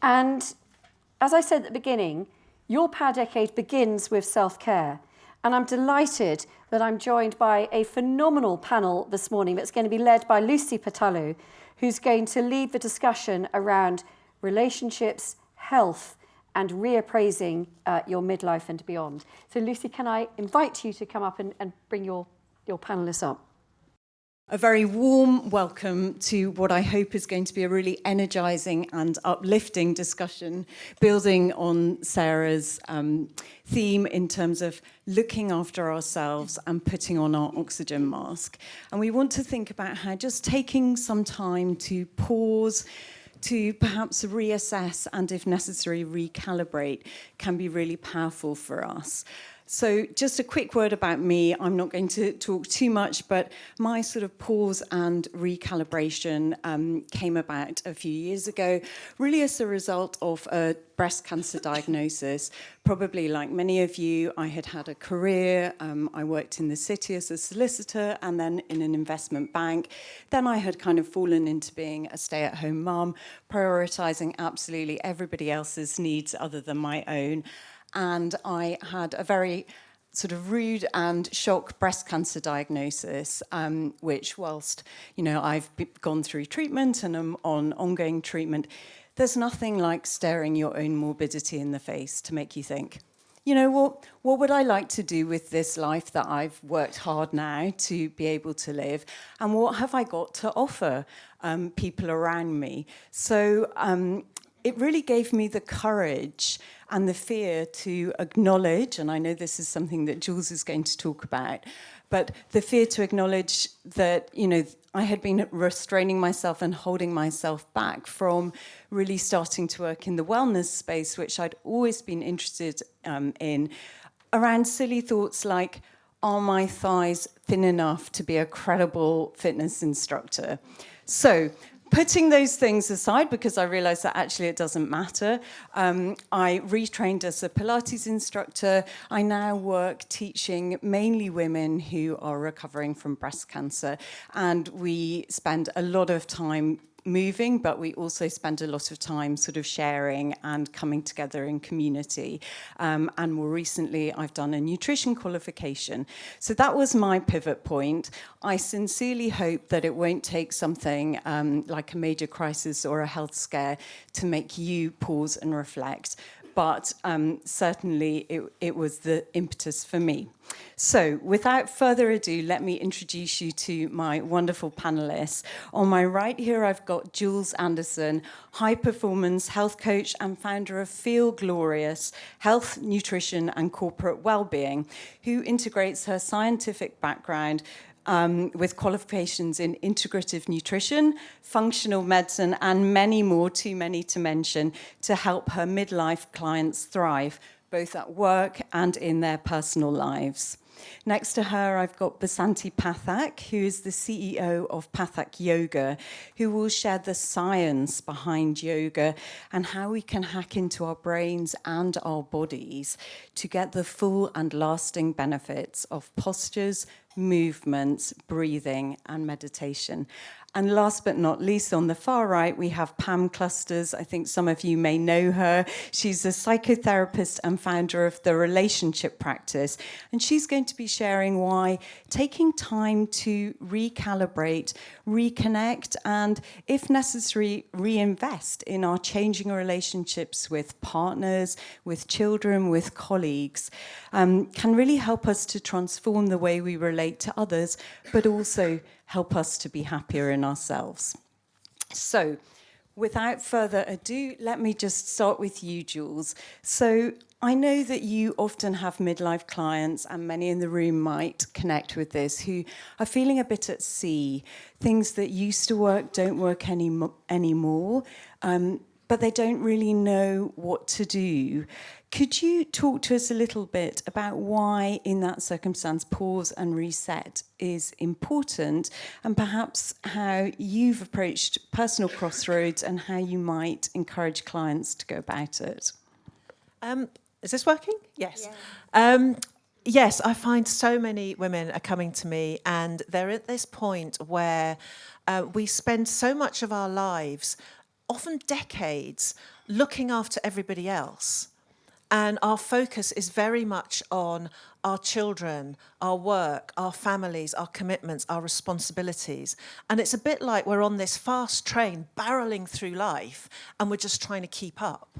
And as I said at the beginning, your Power Decade begins with self-care. And I'm delighted that I'm joined by a phenomenal panel this morning that's going to be led by Lucy Pattullo, who's going to lead the discussion around relationships, health, and reappraising your midlife and beyond. So Lucy, can I invite you to come up and bring your panellists up? A very warm welcome to what I hope is going to be a really energising and uplifting discussion, building on Sarah's theme in terms of looking after ourselves and putting on our oxygen mask. And we want to think about how just taking some time to pause, to perhaps reassess and, if necessary, recalibrate can be really powerful for us. So just a quick word about me. I'm not going to talk too much, but my sort of pause and recalibration came about a few years ago, really as a result of a breast cancer diagnosis. Probably like many of you, I had had a career. I worked in the city as a solicitor and then in an investment bank. Then I had kind of fallen into being a stay-at-home mum, prioritising absolutely everybody else's needs other than my own. And I had a very sort of rude and shock breast cancer diagnosis, which whilst, I've gone through treatment and I'm on ongoing treatment, there's nothing like staring your own morbidity in the face to make you think, what would I like to do with this life that I've worked hard now to be able to live? And what have I got to offer people around me? So it really gave me the courage and the fear to acknowledge, and I know this is something that Jules is going to talk about, but the fear to acknowledge that, I had been restraining myself and holding myself back from really starting to work in the wellness space, which I'd always been interested in, around silly thoughts like, are my thighs thin enough to be a credible fitness instructor? So, putting those things aside, because I realised that actually it doesn't matter, I retrained as a Pilates instructor. I now work teaching mainly women who are recovering from breast cancer. And we spend a lot of time moving, but we also spend a lot of time sort of sharing and coming together in community. And more recently, I've done a nutrition qualification. So that was my pivot point. I sincerely hope that it won't take something like a major crisis or a health scare to make you pause and reflect. But certainly it was the impetus for me. So without further ado, let me introduce you to my wonderful panellists. On my right here, I've got Jules Anderson, high-performance health coach and founder of Feel Glorious Health, Nutrition and Corporate Wellbeing, who integrates her scientific background with qualifications in integrative nutrition, functional medicine, and many more, too many to mention, to help her midlife clients thrive, both at work and in their personal lives. Next to her, I've got Bassanti Pathak, who is the CEO of Pathak Yoga, who will share the science behind yoga and how we can hack into our brains and our bodies to get the full and lasting benefits of postures, movements, breathing, and meditation. And last but not least, on the far right, we have Pam Custers. I think some of you may know her. She's a psychotherapist and founder of the Relationship Practice. And she's going to be sharing why taking time to recalibrate, reconnect, and, if necessary, reinvest in our changing relationships with partners, with children, with colleagues, can really help us to transform the way we relate to others, but also help us to be happier in ourselves. So, without further ado, let me just start with you, Jules. So, I know that you often have midlife clients, and many in the room might connect with this, who are feeling a bit at sea. Things that used to work don't work anymore, but they don't really know what to do. Could you talk to us a little bit about why, in that circumstance, pause and reset is important, and perhaps how you've approached personal crossroads and how you might encourage clients to go about it? Is this working? Yes. Yeah. Yes, I find so many women are coming to me and they're at this point where we spend so much of our lives often decades looking after everybody else. And our focus is very much on our children, our work, our families, our commitments, our responsibilities. And it's a bit like we're on this fast train barreling through life and we're just trying to keep up.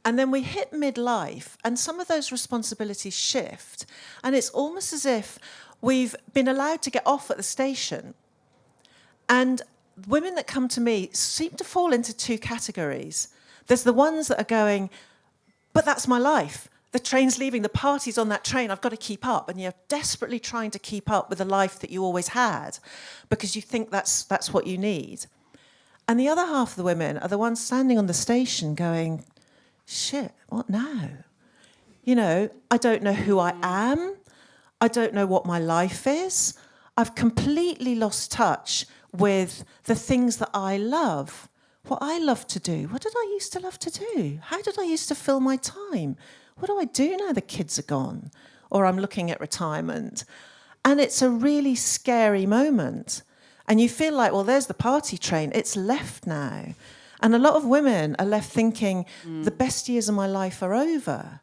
And then we hit midlife and some of those responsibilities shift. And it's almost as if we've been allowed to get off at the station. And women that come to me seem to fall into two categories. There's the ones that are going, but that's my life. The train's leaving, the party's on that train, I've got to keep up. And you're desperately trying to keep up with the life that you always had because you think that's what you need. And the other half of the women are the ones standing on the station going, shit, what now? You know, I don't know who I am. I don't know what my life is. I've completely lost touch with the things that I love. What I love to do. What did I used to love to do? How did I used to fill my time? What do I do now the kids are gone? Or I'm looking at retirement. And it's a really scary moment. And you feel like, well, there's the party train. It's left now. And a lot of women are left thinking, the best years of my life are over.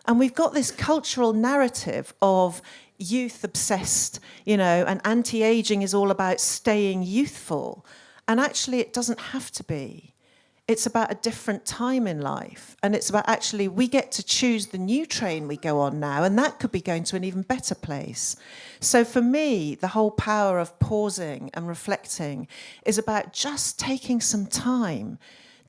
And we've got this cultural narrative of youth obsessed, you know, and anti-aging is all about staying youthful. And actually, it doesn't have to be. It's about a different time in life. And it's about actually, we get to choose the new train we go on now, and that could be going to an even better place. So for me, the whole power of pausing and reflecting is about just taking some time.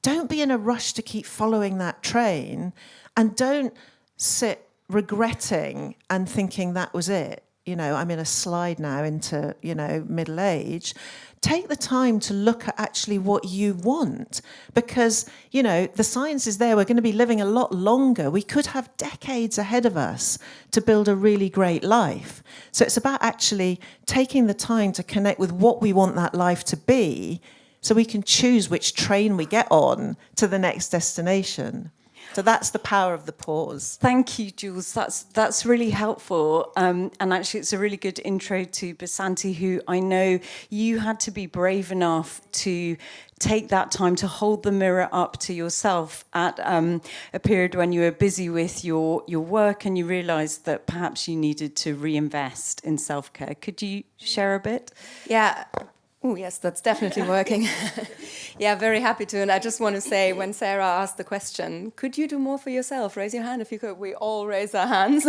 Don't be in a rush to keep following that train, and don't sit regretting and thinking that was it. You know, I'm in a slide now into, you know, middle age. Take the time to look at actually what you want because, you know, the science is there. We're going to be living a lot longer. We could have decades ahead of us to build a really great life. So it's about actually taking the time to connect with what we want that life to be so we can choose which train we get on to the next destination. So that's the power of the pause. Thank you, Jules. That's really helpful. And actually, it's a really good intro to Bassanti, who I know you had to be brave enough to take that time to hold the mirror up to yourself at a period when you were busy with your work and you realised that perhaps you needed to reinvest in self-care. Could you share a bit? Yeah. Oh, yes, that's definitely working. Yeah, very happy to. And I just want to say, when Sarah asked the question, could you do more for yourself? Raise your hand if you could. We all raise our hands.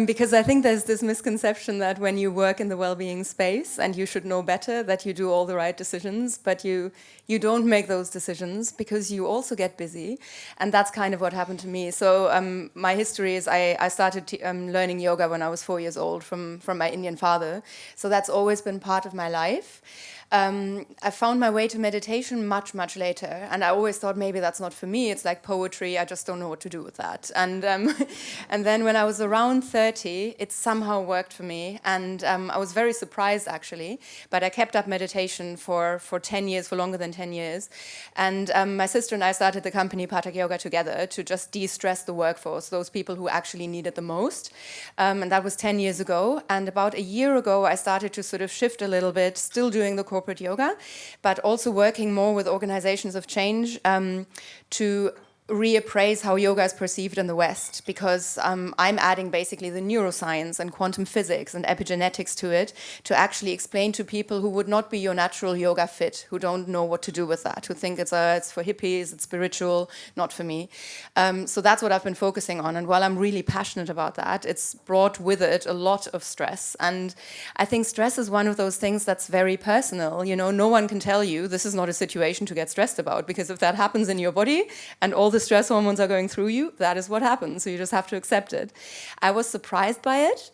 Because I think there's this misconception that when you work in the well-being space, and you should know better, that you do all the right decisions, but you don't make those decisions because you also get busy. And that's kind of what happened to me. So my history is I started learning yoga when I was 4 years old from my Indian father. So that's always been part of my life. I found my way to meditation much, much later. And I always thought maybe that's not for me. It's like poetry. I just don't know what to do with that. And then when I was around 30, it somehow worked for me. And I was very surprised, actually. But I kept up meditation for 10 years, for longer than 10 years. And my sister and I started the company Pathak Yoga together to just de-stress the workforce, those people who actually need it the most. And that was 10 years ago. And about a year ago, I started to sort of shift a little bit, still doing the corporate yoga, but also working more with organizations of change to reappraise how yoga is perceived in the West, because I'm adding basically the neuroscience and quantum physics and epigenetics to it to actually explain to people who would not be your natural yoga fit, who don't know what to do with that, who think it's for hippies, it's spiritual, not for me. So that's what I've been focusing on. And while I'm really passionate about that, it's brought with it a lot of stress. And I think stress is one of those things that's very personal. You know, no one can tell you this is not a situation to get stressed about, because if that happens in your body and all the stress hormones are going through you, that is what happens. So you just have to accept it. I was surprised by it.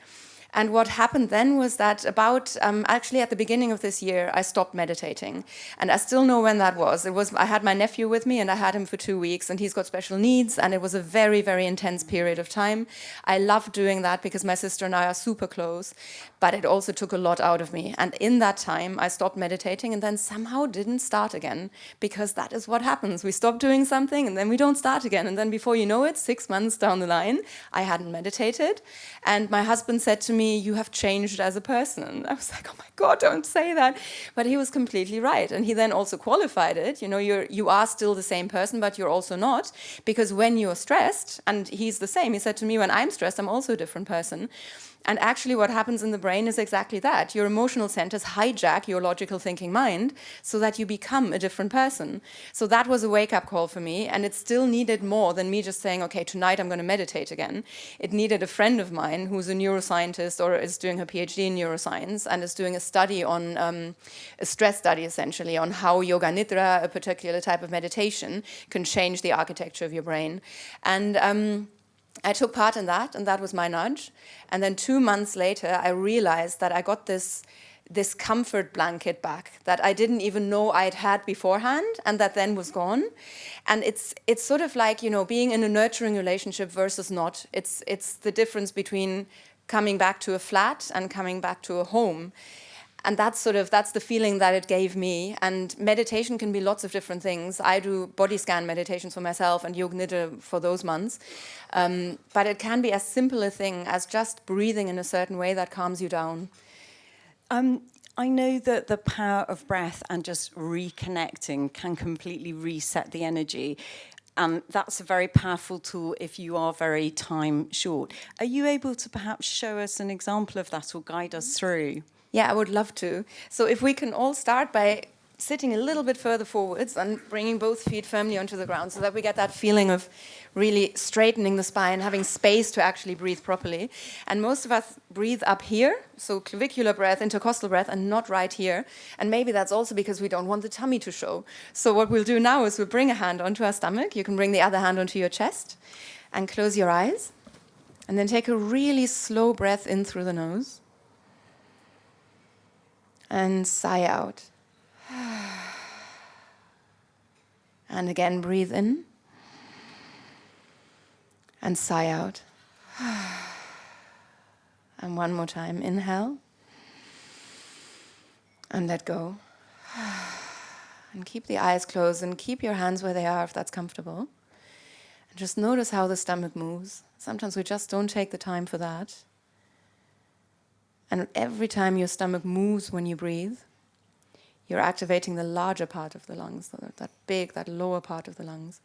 And what happened then was that about, actually at the beginning of this year, I stopped meditating. And I still know when that was. I had my nephew with me and I had him for 2 weeks and he's got special needs. And it was a very, very intense period of time. I love doing that because my sister and I are super close, but it also took a lot out of me. And in that time, I stopped meditating and then somehow didn't start again, because that is what happens. We stop doing something and then we don't start again. And then before you know it, 6 months down the line, I hadn't meditated. And my husband said to me, me, you have changed as a person. I was like, oh my God, don't say that. But he was completely right. And he then also qualified it. You know, you are still the same person, but you're also not. Because when you're stressed, and he's the same, he said to me, when I'm stressed, I'm also a different person. And actually what happens in the brain is exactly that. Your emotional centers hijack your logical thinking mind so that you become a different person. So that was a wake-up call for me, and it still needed more than me just saying, okay, tonight I'm going to meditate again. It needed a friend of mine who's a neuroscientist or is doing her PhD in neuroscience and is doing a study on, a stress study essentially, on how yoga nidra, a particular type of meditation, can change the architecture of your brain. And I took part in that, and that was my nudge. And then 2 months later, I realized that I got this comfort blanket back that I didn't even know I'd had beforehand, and that then was gone. And it's sort of like, you know, being in a nurturing relationship versus not. It's the difference between coming back to a flat and coming back to a home. And that's the feeling that it gave me. And meditation can be lots of different things. I do body scan meditations for myself and yoga nidra for those months. But it can be as simple a thing as just breathing in a certain way that calms you down. I know that the power of breath and just reconnecting can completely reset the energy. And that's a very powerful tool if you are very time short. Are you able to perhaps show us an example of that or guide us through? Yeah, I would love to. So if we can all start by sitting a little bit further forwards and bringing both feet firmly onto the ground so that we get that feeling of really straightening the spine, having space to actually breathe properly. And most of us breathe up here, so clavicular breath, intercostal breath, and not right here. And maybe that's also because we don't want the tummy to show. So what we'll do now is we'll bring a hand onto our stomach. You can bring the other hand onto your chest and close your eyes. And then take a really slow breath in through the nose. And sigh out. And again, breathe in. And sigh out. And one more time, inhale. And let go. And keep the eyes closed and keep your hands where they are if that's comfortable. And just notice how the stomach moves. Sometimes we just don't take the time for that. And every time your stomach moves when you breathe, you're activating the larger part of the lungs, that lower part of the lungs.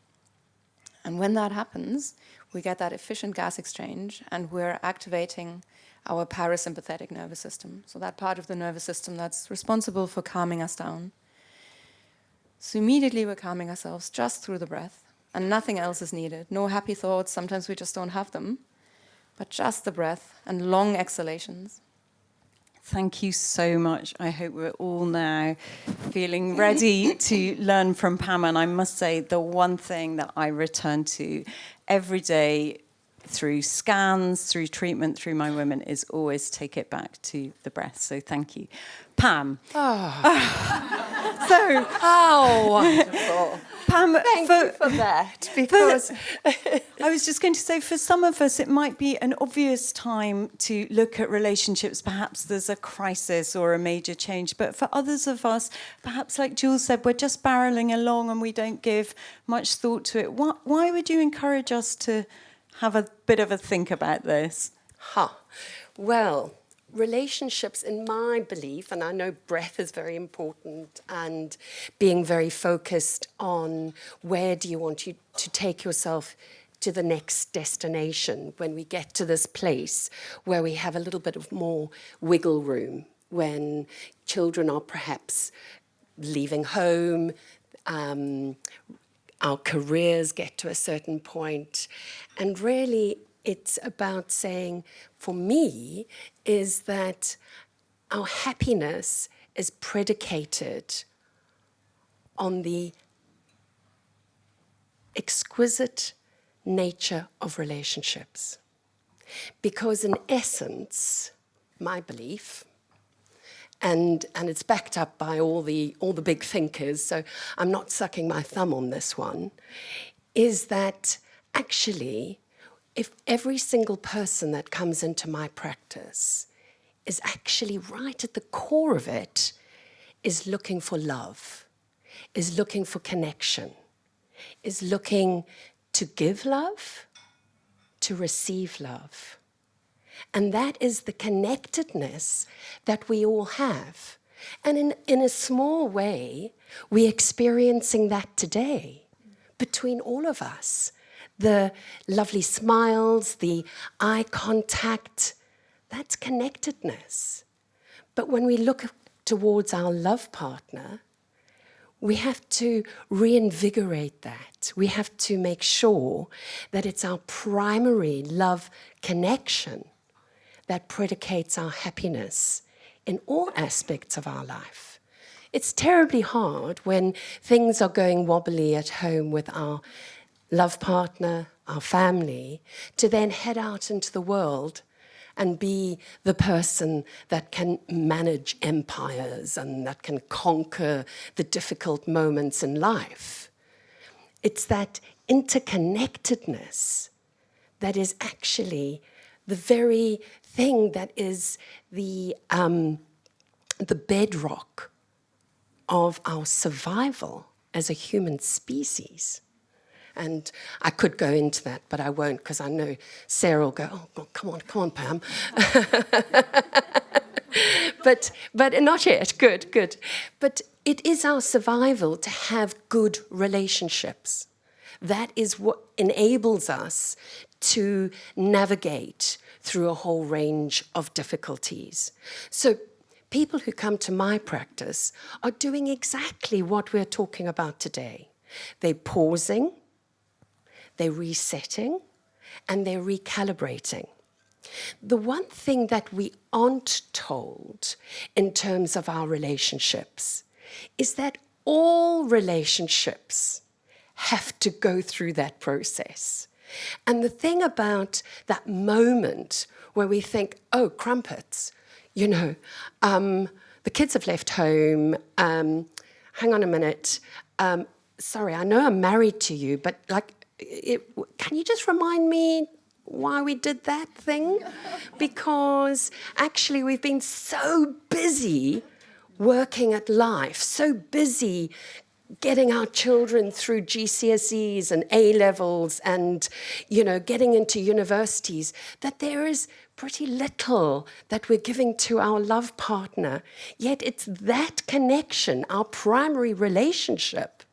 And when that happens, we get that efficient gas exchange, and we're activating our parasympathetic nervous system. So that part of the nervous system that's responsible for calming us down. So immediately we're calming ourselves just through the breath, and nothing else is needed. No happy thoughts, sometimes we just don't have them, but just the breath and long exhalations. Thank you so much. I hope we're all now feeling ready to learn from Pam. And I must say, the one thing that I return to every day through scans, through treatment, through my women, is always take it back to the breath. So thank you. Pam. So, how wonderful. Pam, Thank you for that. Because I was just going to say, for some of us, it might be an obvious time to look at relationships. Perhaps there's a crisis or a major change. But for others of us, perhaps like Jules said, we're just barreling along and we don't give much thought to it. Why would you encourage us to have a bit of a think about this? Well, relationships, in my belief, and I know breath is very important, and being very focused on where do you want you to take yourself to the next destination when we get to this place where we have a little bit of more wiggle room, when children are perhaps leaving home, our careers get to a certain point, and really it's about saying, for me, is that our happiness is predicated on the exquisite nature of relationships. Because in essence, my belief, and it's backed up by all the big thinkers, so I'm not sucking my thumb on this one, is that actually, if every single person that comes into my practice is actually right at the core of it, is looking for love, is looking for connection, is looking to give love, to receive love. And that is the connectedness that we all have. And in a small way, we're experiencing that today between all of us. The lovely smiles, the eye contact, that's connectedness. But when we look towards our love partner, we have to reinvigorate that. We have to make sure that it's our primary love connection that predicates our happiness in all aspects of our life. It's terribly hard when things are going wobbly at home with our love partner, our family, to then head out into the world and be the person that can manage empires and that can conquer the difficult moments in life. It's that interconnectedness that is actually the very thing that is the bedrock of our survival as a human species. And I could go into that, but I won't, because I know Sarah will go, oh, God, come on, Pam. but not yet, good. But it is our survival to have good relationships. That is what enables us to navigate through a whole range of difficulties. So people who come to my practice are doing exactly what we're talking about today. They're pausing, they're resetting, and they're recalibrating. The one thing that we aren't told in terms of our relationships is that all relationships have to go through that process. And the thing about that moment where we think, oh, crumpets, the kids have left home, hang on a minute, sorry, I know I'm married to you, but can you just remind me why we did that thing? Because actually we've been so busy working at life, so busy getting our children through GCSEs and A-levels and, getting into universities, that there is pretty little that we're giving to our love partner. Yet it's that connection, our primary relationship,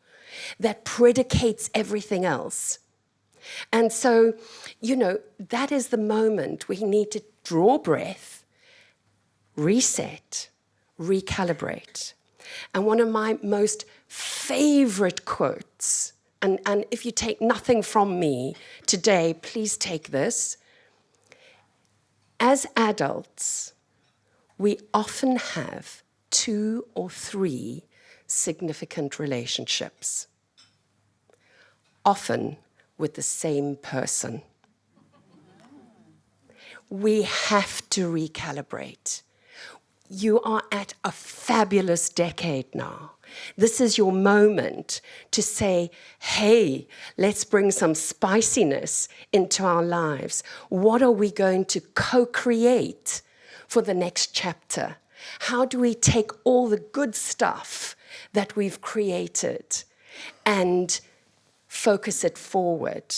that predicates everything else. And so, that is the moment we need to draw breath, reset, recalibrate. And one of my most favorite quotes, and if you take nothing from me today, please take this. As adults, we often have 2 or 3 significant relationships, often with the same person. We have to recalibrate. You are at a fabulous decade now. This is your moment to say, hey, let's bring some spiciness into our lives. What are we going to co-create for the next chapter? How do we take all the good stuff that we've created and focus it forward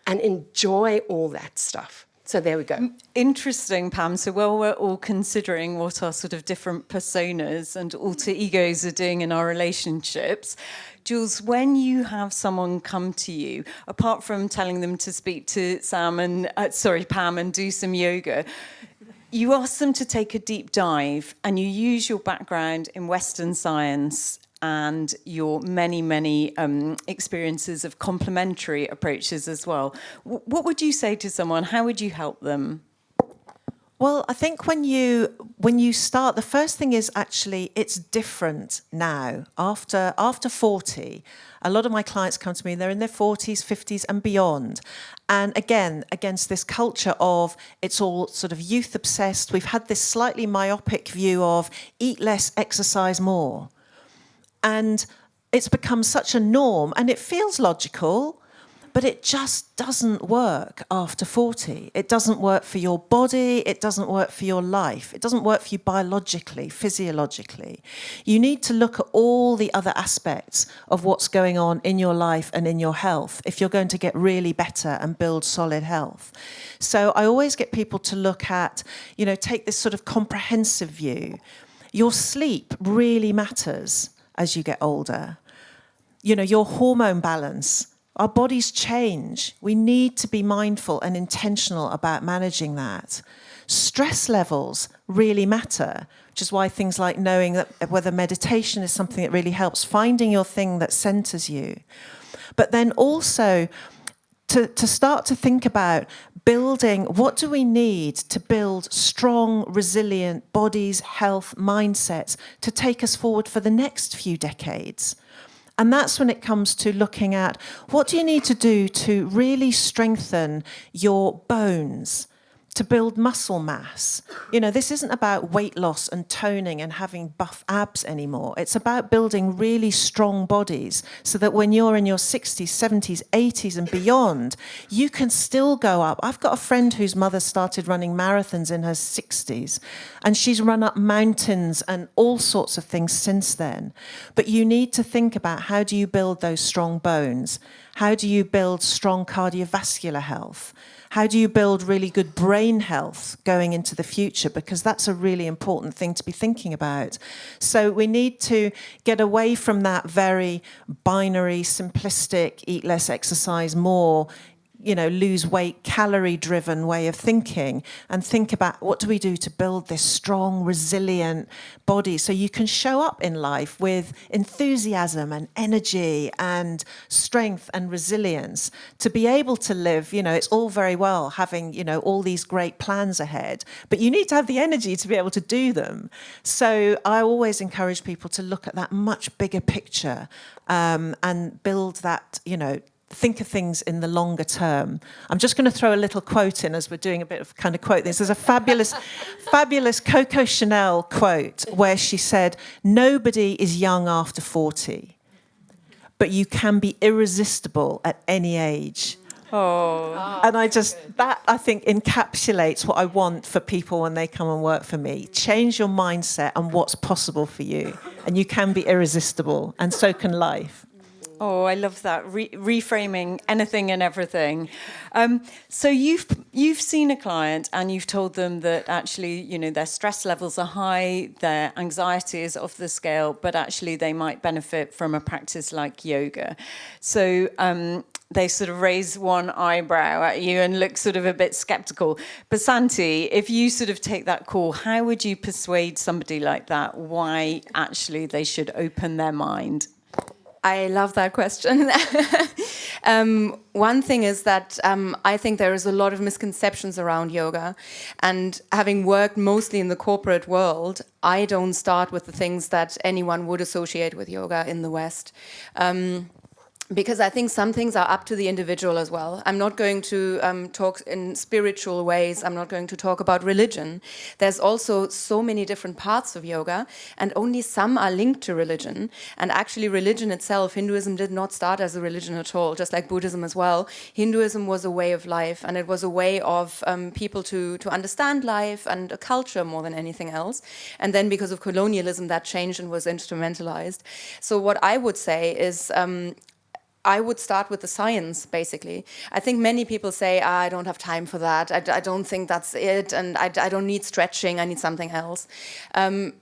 and enjoy all that stuff? So there we go. Interesting, Pam. So while we're all considering what our sort of different personas and alter egos are doing in our relationships, Jules, when you have someone come to you, apart from telling them to speak to Pam and do some yoga, you ask them to take a deep dive and you use your background in Western science and your many experiences of complementary approaches as well. What would you say to someone? How would you help them? Well, I think when you start, the first thing is actually it's different now. After 40, a lot of my clients come to me, they're in their 40s, 50s and beyond. And again, against this culture of it's all sort of youth obsessed, we've had this slightly myopic view of eat less, exercise more. And it's become such a norm, and it feels logical, but it just doesn't work after 40. It doesn't work for your body. It doesn't work for your life. It doesn't work for you biologically, physiologically. You need to look at all the other aspects of what's going on in your life and in your health if you're going to get really better and build solid health. So I always get people to look at, take this sort of comprehensive view. Your sleep really matters as you get older. Your hormone balance. Our bodies change. We need to be mindful and intentional about managing that. Stress levels really matter, which is why things like knowing that whether meditation is something that really helps, finding your thing that centers you. But then also to start to think about building, what do we need to build strong, resilient bodies, health, mindsets to take us forward for the next few decades? And that's when it comes to looking at what do you need to do to really strengthen your bones, to build muscle mass. This isn't about weight loss and toning and having buff abs anymore. It's about building really strong bodies so that when you're in your 60s, 70s, 80s and beyond, you can still go up. I've got a friend whose mother started running marathons in her 60s, and she's run up mountains and all sorts of things since then. But you need to think about, how do you build those strong bones? How do you build strong cardiovascular health? How do you build really good brain health going into the future? Because that's a really important thing to be thinking about. So we need to get away from that very binary, simplistic, eat less, exercise more, lose weight, calorie-driven way of thinking, and think about what do we do to build this strong, resilient body so you can show up in life with enthusiasm and energy and strength and resilience to be able to live. It's all very well having, all these great plans ahead, but you need to have the energy to be able to do them. So I always encourage people to look at that much bigger picture and build that, think of things in the longer term. I'm just going to throw a little quote in as we're doing a bit of kind of quote. This is a fabulous Coco Chanel quote where she said, "Nobody is young after 40, but you can be irresistible at any age." Oh. And that I think encapsulates what I want for people when they come and work for me. Change your mindset and what's possible for you. And you can be irresistible, and so can life. Oh, I love that. Reframing anything and everything. So you've seen a client and you've told them that actually, their stress levels are high, their anxiety is off the scale, but actually they might benefit from a practice like yoga. So they sort of raise one eyebrow at you and look sort of a bit skeptical. Bassanti, if you sort of take that call, how would you persuade somebody like that why actually they should open their mind? I love that question. One thing is that I think there is a lot of misconceptions around yoga. And having worked mostly in the corporate world, I don't start with the things that anyone would associate with yoga in the West. Because I think some things are up to the individual as well. I'm not going to talk in spiritual ways. I'm not going to talk about religion. There's also so many different parts of yoga, and only some are linked to religion. And actually religion itself, Hinduism did not start as a religion at all, just like Buddhism as well. Hinduism was a way of life, and it was a way of people to understand life and a culture more than anything else. And then because of colonialism, that changed and was instrumentalized. So what I would say is, I would start with the science, basically. I think many people say, I don't have time for that. I don't think that's it. And I don't need stretching. I need something else.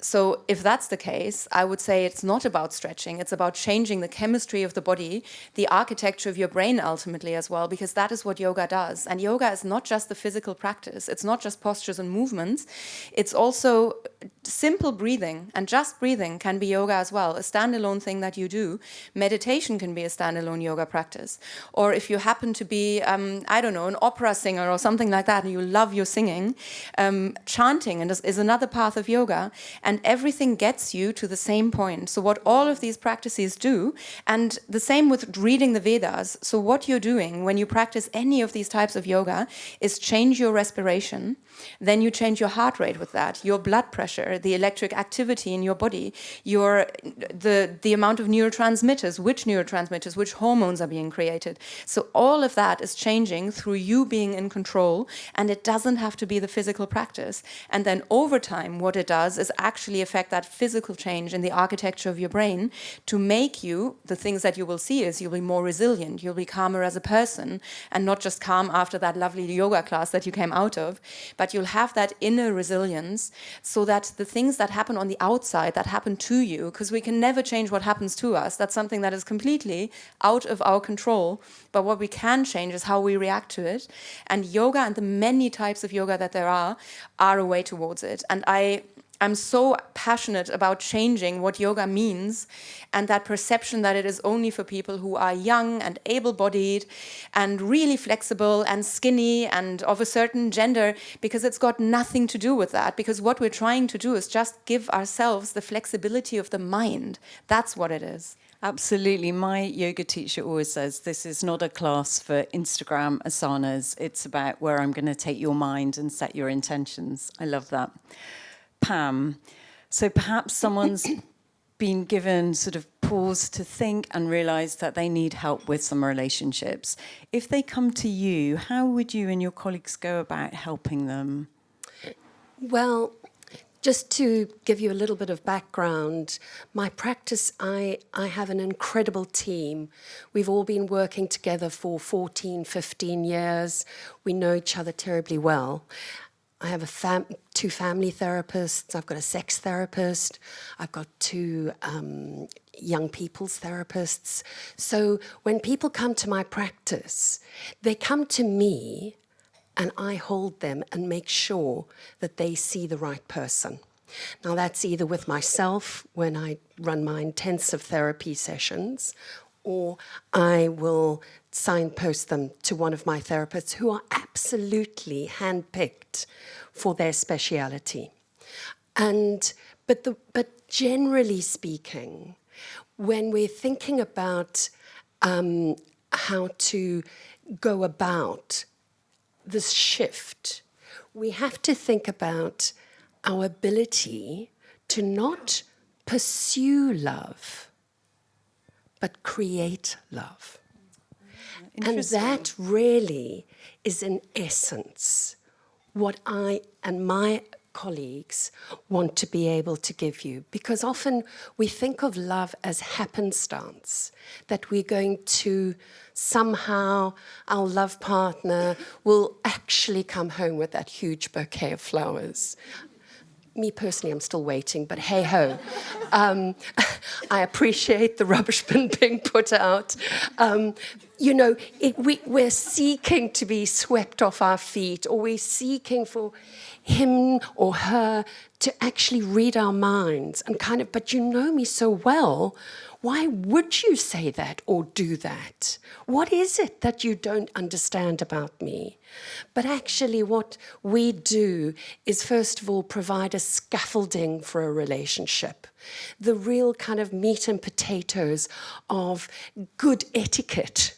So if that's the case, I would say it's not about stretching. It's about changing the chemistry of the body, the architecture of your brain ultimately as well, because that is what yoga does. And yoga is not just the physical practice. It's not just postures and movements. It's also simple breathing. And just breathing can be yoga as well, a standalone thing that you do. Meditation can be a standalone yoga practice. Or if you happen to be, I don't know, an opera singer or something like that, and you love your singing, chanting is another path of yoga, and everything gets you to the same point. So what all of these practices do, and the same with reading the Vedas, so what you're doing when you practice any of these types of yoga is change your respiration, then you change your heart rate with that, your blood pressure, pressure, the electric activity in your body, the amount of neurotransmitters, which hormones are being created. So all of that is changing through you being in control, and it doesn't have to be the physical practice. And then over time, what it does is actually affect that physical change in the architecture of your brain to make you, the things that you will see is you'll be more resilient, you'll be calmer as a person, and not just calm after that lovely yoga class that you came out of, but you'll have that inner resilience so that the things that happen on the outside, that happen to you, because we can never change what happens to us, that's something that is completely out of our control, but what we can change is how we react to it. And yoga and the many types of yoga that there are a way towards it. And I'm so passionate about changing what yoga means and that perception that it is only for people who are young and able-bodied and really flexible and skinny and of a certain gender, because it's got nothing to do with that. Because what we're trying to do is just give ourselves the flexibility of the mind. That's what it is. Absolutely. My yoga teacher always says this is not a class for Instagram asanas. It's about where I'm going to take your mind and set your intentions. I love that. Pam, so perhaps someone's been given sort of pause to think and realise that they need help with some relationships. If they come to you, how would you and your colleagues go about helping them? Well, just to give you a little bit of background, my practice, I have an incredible team. We've all been working together for 14, 15 years. We know each other terribly well. I have two family therapists, I've got a sex therapist, I've got two young people's therapists. So when people come to my practice, they come to me and I hold them and make sure that they see the right person. Now that's either with myself when I run my intensive therapy sessions, or I will signpost them to one of my therapists who are absolutely handpicked for their speciality. But generally speaking, when we're thinking about how to go about this shift, we have to think about our ability to not pursue love, but create love. And that really is, in essence, what I and my colleagues want to be able to give you. Because often we think of love as happenstance, that we're going to somehow, our love partner will actually come home with that huge bouquet of flowers. Me personally, I'm still waiting, but hey-ho. I appreciate the rubbish bin being put out. We're seeking to be swept off our feet, or we're seeking for him or her to actually read our minds and but you know me so well, why would you say that or do that? What is it that you don't understand about me? But actually what we do is, first of all, provide a scaffolding for a relationship. The real kind of meat and potatoes of good etiquette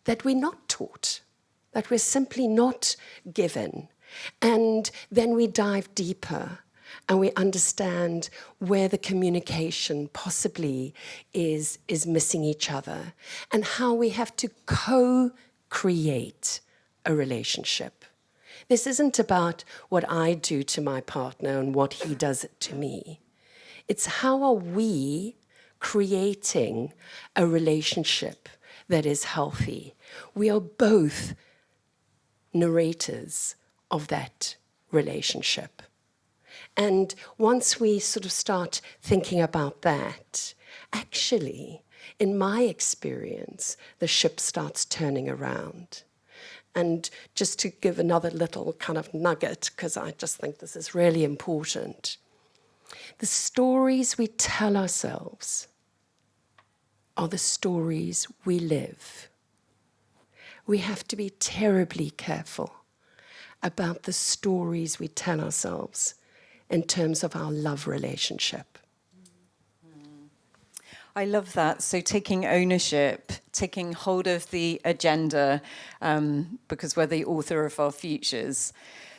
that we're not taught, that we're simply not given. And then we dive deeper and we understand where the communication possibly is missing each other, and how we have to co-create a relationship. This isn't about what I do to my partner and what he does to me. It's how are we creating a relationship that is healthy. We are both narrators of that relationship. And once we sort of start thinking about that, actually, in my experience, the ship starts turning around. And just to give another little kind of nugget, because I just think this is really important, the stories we tell ourselves are the stories we live. We have to be terribly careful about the stories we tell ourselves in terms of our love relationship. I love that. So taking ownership, taking hold of the agenda, because we're the author of our futures.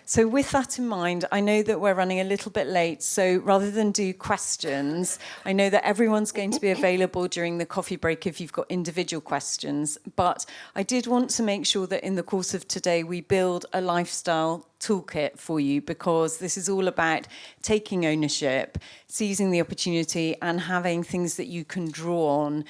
So with that in mind, I know that we're running a little bit late, so rather than do questions, I know that everyone's going to be available during the coffee break if you've got individual questions, but I did want to make sure that in the course of today we build a lifestyle toolkit for you, because this is all about taking ownership, seizing the opportunity, and having things that you can draw on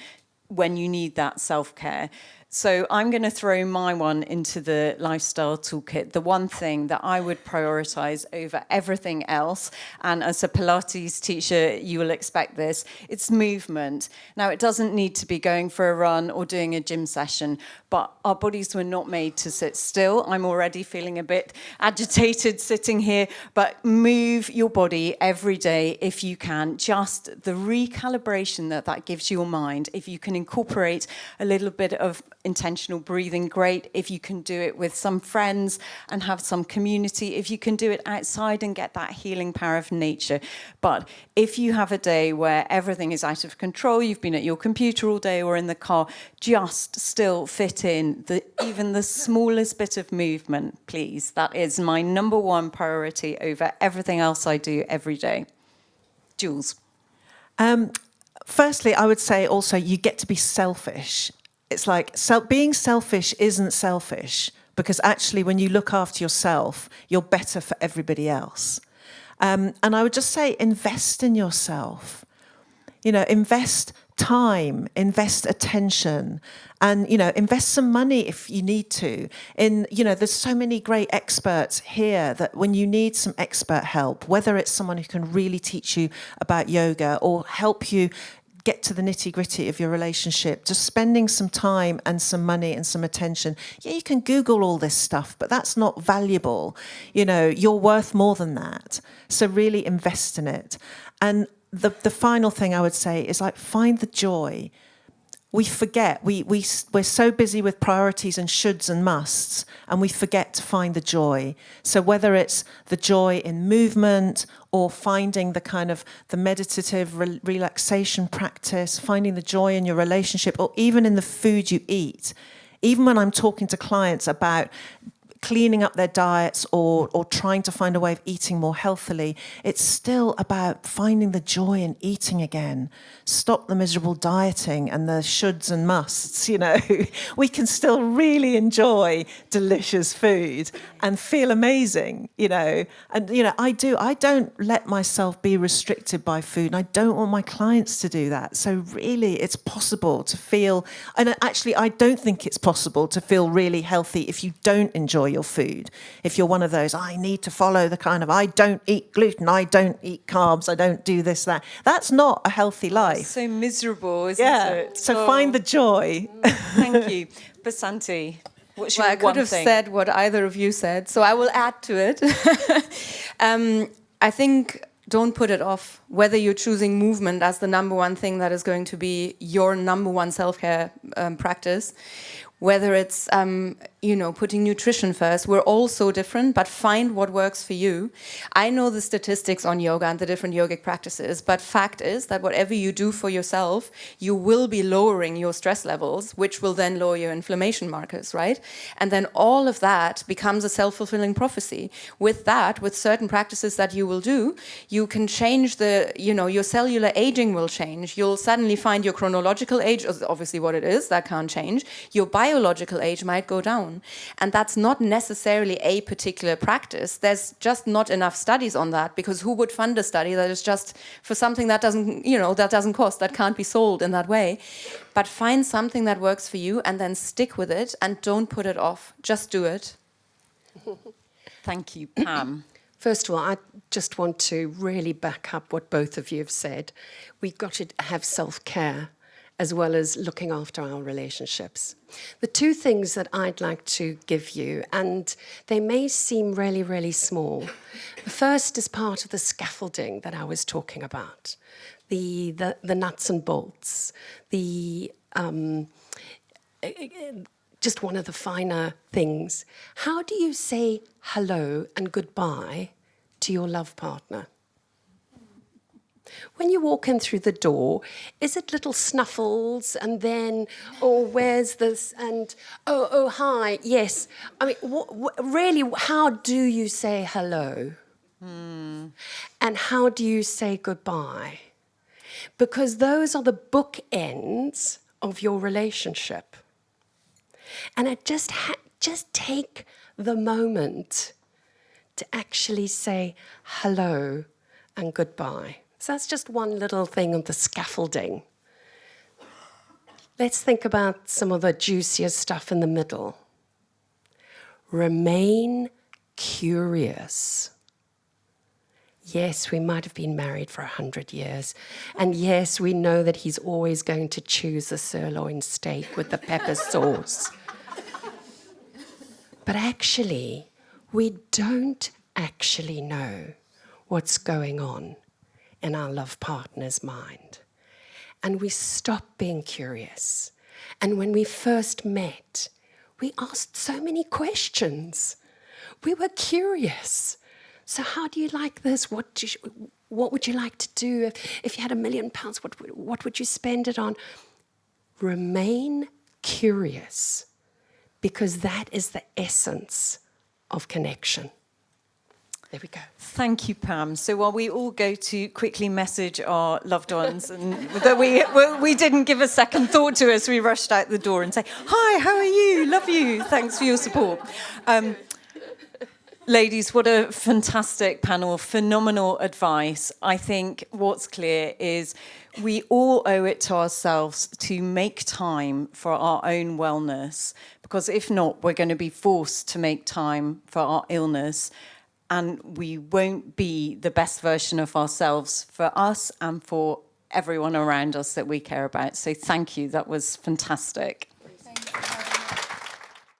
when you need that self-care. So I'm going to throw my one into the lifestyle toolkit, the one thing that I would prioritize over everything else. And as a Pilates teacher, you will expect this. It's movement. Now, it doesn't need to be going for a run or doing a gym session, but our bodies were not made to sit still. I'm already feeling a bit agitated sitting here, but move your body every day if you can. Just the recalibration that gives your mind. If you can incorporate a little bit of intentional breathing, great. If you can do it with some friends and have some community, if you can do it outside and get that healing power of nature. But if you have a day where everything is out of control, you've been at your computer all day or in the car, just still fit in even the smallest bit of movement, please. That is my number one priority over everything else I do every day. Jules. Firstly, I would say also you get to be selfish. It's like being selfish isn't selfish, because actually when you look after yourself, you're better for everybody else. And I would just say invest in yourself. Invest time, invest attention, and, invest some money if you need to. There's so many great experts here that when you need some expert help, whether it's someone who can really teach you about yoga or help you get to the nitty-gritty of your relationship, just spending some time and some money and some attention. Yeah, you can Google all this stuff, but that's not valuable. You're worth more than that. So really invest in it. And the final thing I would say is find the joy. We forget, we're so busy with priorities and shoulds and musts, and we forget to find the joy. So whether it's the joy in movement or finding the meditative relaxation practice, finding the joy in your relationship, or even in the food you eat. Even when I'm talking to clients about cleaning up their diets or trying to find a way of eating more healthily, it's still about finding the joy in eating again. Stop the miserable dieting and the shoulds and musts, We can still really enjoy delicious food and feel amazing, And, I don't let myself be restricted by food, and I don't want my clients to do that. So really, it's possible to feel, and actually, I don't think it's possible to feel really healthy if you don't enjoy your food. If you're one of those, I need to follow I don't eat gluten, I don't eat carbs, I don't do this, that. That's not a healthy life. It's so miserable, isn't it? So find the joy. Thank you. Bassanti, what's your Well, I one could have thing? said what either of you said, so I will add to it. I think don't put it off. Whether you're choosing movement as the number one thing that is going to be your number one self-care practice, whether it's putting nutrition first. We're all so different, but find what works for you. I know the statistics on yoga and the different yogic practices, but fact is that whatever you do for yourself, you will be lowering your stress levels, which will then lower your inflammation markers, right? And then all of that becomes a self-fulfilling prophecy. With that, with certain practices that you will do, you can change your cellular aging will change. You'll suddenly find your chronological age, obviously what it is, that can't change. Your biological age might go down. And that's not necessarily a particular practice. There's just not enough studies on that, because who would fund a study that is just for something that doesn't cost, that can't be sold in that way? But find something that works for you and then stick with it and don't put it off. Just do it. Thank you, Pam. First of all, I just want to really back up what both of you have said. We've got to have self-care as well as looking after our relationships. The two things that I'd like to give you, and they may seem really, really small. The first is part of the scaffolding that I was talking about, the nuts and bolts, just one of the finer things. How do you say hello and goodbye to your love partner? When you walk in through the door, is it little snuffles and then, oh, where's this? And, oh, hi, yes. I mean, really, how do you say hello? And how do you say goodbye? Because those are the bookends of your relationship. And it just take the moment to actually say hello and goodbye. So that's just one little thing on the scaffolding. Let's think about some of the juicier stuff in the middle. Remain curious. Yes, we might have been married for 100 years. And yes, we know that he's always going to choose the sirloin steak with the pepper sauce. But actually, we don't actually know what's going on in our love partner's mind. And we stop being curious. And when we first met, we asked so many questions. We were curious. So how do you like this? What would you like to do? If you had £1 million, what would you spend it on? Remain curious, because that is the essence of connection. There we go. Thank you, Pam. So while we all go to quickly message our loved ones, and that we didn't give a second thought to us, we rushed out the door and say, hi, how are you? Love you. Thanks for your support. Ladies, what a fantastic panel, phenomenal advice. I think what's clear is we all owe it to ourselves to make time for our own wellness, because if not, we're going to be forced to make time for our illness, and we won't be the best version of ourselves for us and for everyone around us that we care about. So thank you, that was fantastic.